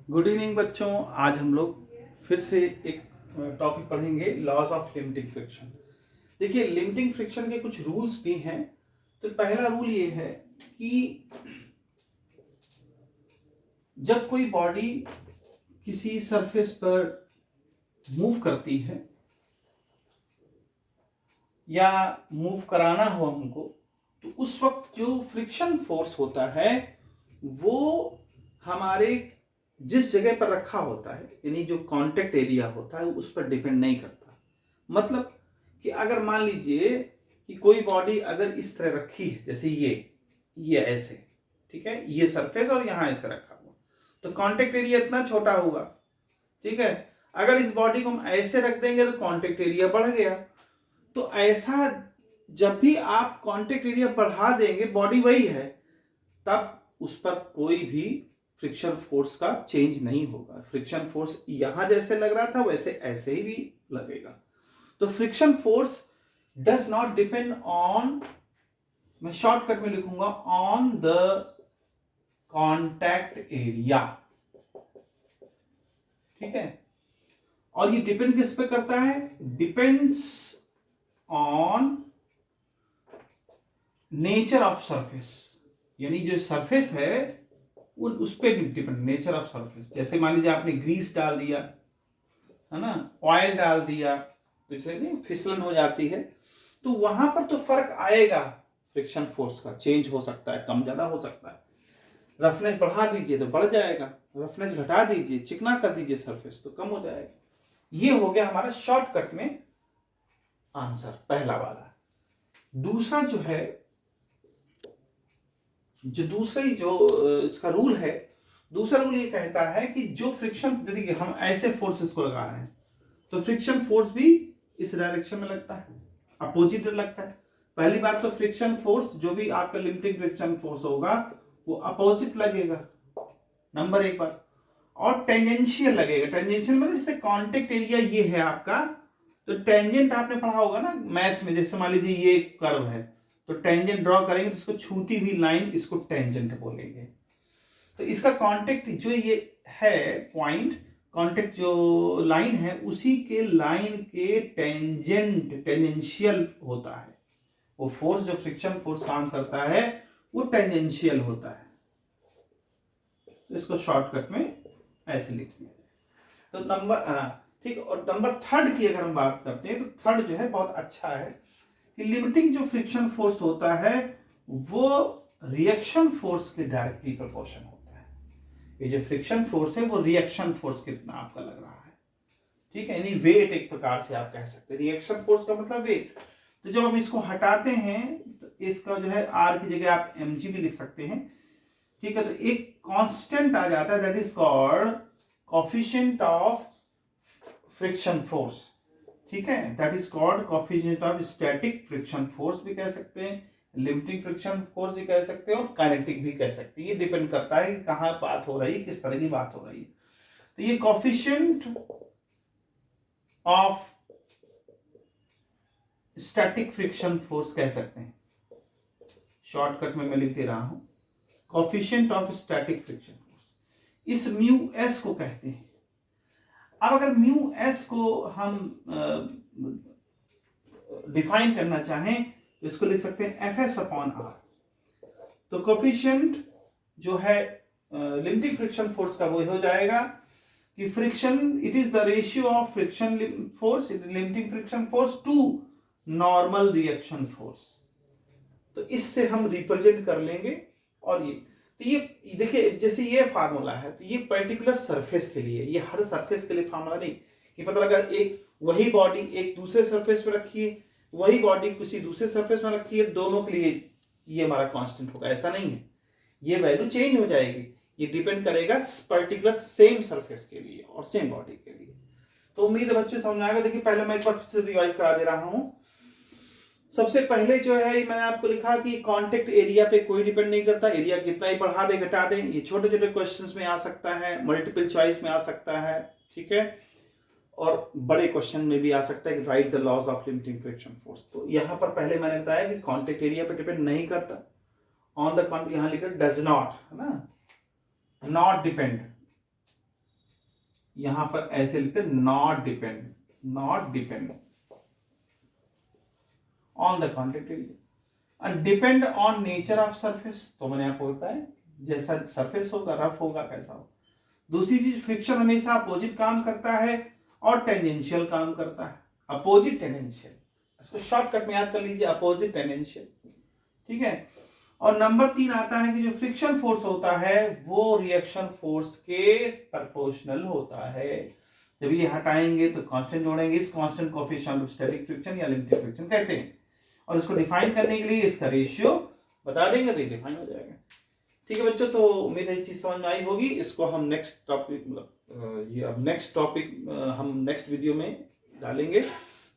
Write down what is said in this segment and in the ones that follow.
Good evening बच्चों। आज हम लोग फिर से एक टॉपिक पढ़ेंगे, लॉज ऑफ लिमिटिंग फ्रिक्शन। देखिए, लिमिटिंग फ्रिक्शन के कुछ रूल्स भी हैं। तो पहला रूल ये है कि जब कोई बॉडी किसी सरफेस पर मूव करती है या मूव कराना हो हमको, तो उस वक्त जो फ्रिक्शन फोर्स होता है वो हमारे जिस जगह पर रखा होता है, यानी जो कांटेक्ट एरिया होता है, उस पर डिपेंड नहीं करता। मतलब कि अगर मान लीजिए कि कोई बॉडी अगर इस तरह रखी है, जैसे ये ऐसे, ठीक है, ये सरफेस और यहां ऐसे रखा हुआ, तो कांटेक्ट एरिया इतना छोटा होगा। ठीक है, अगर इस बॉडी को हम ऐसे रख देंगे तो कांटेक्ट एरिया बढ़ गया। तो ऐसा जब भी आप कांटेक्ट एरिया बढ़ा देंगे, बॉडी वही है, तब उस पर कोई भी फ्रिक्शन फोर्स का चेंज नहीं होगा। फ्रिक्शन फोर्स यहां जैसे लग रहा था वैसे ऐसे ही भी लगेगा। तो friction force does not depend on, मैं शॉर्टकट में लिखूंगा, ऑन द कॉन्टैक्ट एरिया। ठीक है, और ये डिपेंड किस पे करता है? Depends on nature of surface, यानी जो सरफेस है उस पे डिपेंड, नेचर ऑफ सरफेस। जैसे मान लीजिए आपने ग्रीस डाल दिया है ना, ऑयल डाल दिया, तो इससे नहीं फिसलन हो जाती है, तो वहां पर तो फर्क आएगा। फ्रिक्शन फोर्स का चेंज हो सकता है, कम ज्यादा हो सकता है। रफनेस बढ़ा दीजिए तो बढ़ जाएगा, रफनेस घटा दीजिए, चिकना कर दीजिए सरफेस, तो कम हो जाएगा। ये हो गया हमारा शॉर्टकट में आंसर, पहला वाला। दूसरा जो है, जो इसका रूल है, दूसरा रूल ये कहता है कि जो फ्रिक्शन, देखिए हम ऐसे फोर्सेस को लगा रहे हैं, तो फ्रिक्शन फोर्स भी इस डायरेक्शन में लगता है, अपोजिट लगता है। पहली बात तो फ्रिक्शन फोर्स, जो भी आपका लिमिटिंग फ्रिक्शन फोर्स होगा वो अपोजिट लगेगा, नंबर एक बात। और टेंजेंशियल लगेगा। टेंजेंशियल मतलब जैसे कांटेक्ट एरिया ये है आपका, तो टेंजेंट आपने पढ़ा होगा ना मैथ्स में, जैसे मान लीजिए ये कर्व है, तो टेंजेंट ड्रॉ करेंगे तो इसको छूती हुई लाइन, इसको टेंजेंट बोलेंगे। तो इसका कांटेक्ट जो ये है पॉइंट, कांटेक्ट जो लाइन है, उसी के लाइन के टेंजेंट, टेंजेंशियल होता है। वो फोर्स जो फ्रिक्शन फोर्स काम करता है वो टेंजेंशियल होता है। तो इसको शॉर्टकट में ऐसे लिख दिया जाए। तो नंबर, ठीक, और नंबर थर्ड की अगर हम बात करते हैं, तो थर्ड जो है बहुत अच्छा है कि लिमिटिंग जो फ्रिक्शन फोर्स होता है वो रिएक्शन फोर्स के डायरेक्टली प्रोपोर्शन होता है। ये जो फ्रिक्शन फोर्स है वो रिएक्शन फोर्स कितना आपका लग रहा है, ठीक है, यानी वेट एक प्रकार से आप कह सकते हैं। रिएक्शन फोर्स का मतलब वेट। तो जब हम इसको हटाते हैं तो इसका जो है आर की जगह आप mg भी लिख सकते हैं। ठीक है, तो एक कांस्टेंट आ जाता है, that is called coefficient of friction force. ठीक है, that is called coefficient of static friction force भी कह सकते हैं, लिमिटिंग फ्रिक्शन फोर्स भी कह सकते हैं, और काइनेटिक भी कह सकते हैं। ये डिपेंड करता है कि कहां बात हो रही है, किस तरह की बात हो रही है। तो ये coefficient of static friction force कह सकते हैं। शॉर्टकट में मैं लिख दे रहा हूं, coefficient of static friction force, इस म्यू एस को कहते हैं। अब अगर म्यू एस को हम डिफाइन करना चाहें तो इसको लिख सकते हैं एफ एस अपॉन आर। तो कोफिशिएंट जो है लिमिटिंग फ्रिक्शन फोर्स का वो हो जाएगा कि friction, it is the ratio of friction force, limiting friction force to normal reaction force. तो इससे हम रिप्रेजेंट कर लेंगे। और ये, तो ये देखिए, जैसे ये फार्मूला है, तो ये पर्टिकुलर सरफेस के लिए, ये हर सरफेस के लिए फार्मूला नहीं कि पता लगा एक वही बॉडी एक दूसरे सरफेस पे रखी है, वही बॉडी किसी दूसरे सरफेस में रखी है, दोनों के लिए ये हमारा कांस्टेंट होगा, ऐसा नहीं है। ये वैल्यू चेंज हो जाएगी, ये डिपेंड करेगा पर्टिकुलर सेम सरफेस के लिए और सेम बॉडी के लिए। तो उम्मीद है बच्चे समझ में आएगा। देखिए, पहले मैं एक बार फिर से रिवाइज करा दे रहा हूं। सबसे पहले जो है मैंने आपको लिखा कि कांटेक्ट एरिया पे कोई डिपेंड नहीं करता, एरिया कितना ही बढ़ा दे घटा दे, ये छोटे छोटे क्वेश्चंस में आ सकता है, मल्टीपल चॉइस में आ सकता है, ठीक है, और बड़े क्वेश्चन में भी आ सकता है कि write the laws of limiting friction force. तो यहां पर पहले मैंने बताया कि कांटेक्ट एरिया पे डिपेंड नहीं करता, ऑन द कॉन्टेक्ट, यहां लिखा डज नॉट, है ना, नॉट डिपेंड, यहां पर ऐसे लिखते हैं not depend on the contact area and depend on nature of surface. तो मैंने आपको बताया जैसा सरफेस होगा, रफ होगा, कैसा हो। दूसरी चीज, फ्रिक्शन हमेशा अपोजिट काम करता है और टेंजेंशियल काम करता है। अपोजिट टेंजेंशियल, इसको शॉर्टकट में याद कर लीजिए, अपोजिट टेंजेंशियल, ठीक है। और नंबर 3 आता है कि जो फ्रिक्शन फोर्स होता है वो रिएक्शन फोर्स के प्रोपोर्शनल होता है। जब ये हटाएंगे तो कांस्टेंट जोड़ेंगे, इस कांस्टेंट को कोएफिशिएंट ऑफ स्टैटिक फ्रिक्शन या लिमिटेड फ्रिक्शन कहते हैं। और इसको डिफाइन करने के लिए इसका रेशियो बता देंगे तो डिफाइन हो जाएगा। ठीक है बच्चों, तो उम्मीद है ये चीज समझ में आई होगी। इसको हम नेक्स्ट टॉपिक ये अब नेक्स्ट टॉपिक हम नेक्स्ट वीडियो में डालेंगे।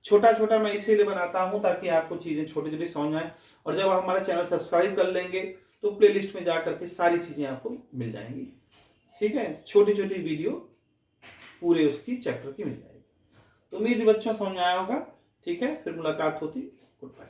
छोटा छोटा मैं इसीलिए बनाता हूं ताकि आपको चीजें छोटी छोटी समझ में आए। और जब आप हमारा चैनल सब्सक्राइब कर लेंगे तो प्लेलिस्ट में जाकर के सारी चीजें आपको मिल जाएंगी। ठीक है, छोटी छोटी वीडियो पूरे उसकी चैप्टर की मिल जाएगी। तो उम्मीद बच्चों समझ में आया होगा। ठीक है, फिर मुलाकात होती। Good bye.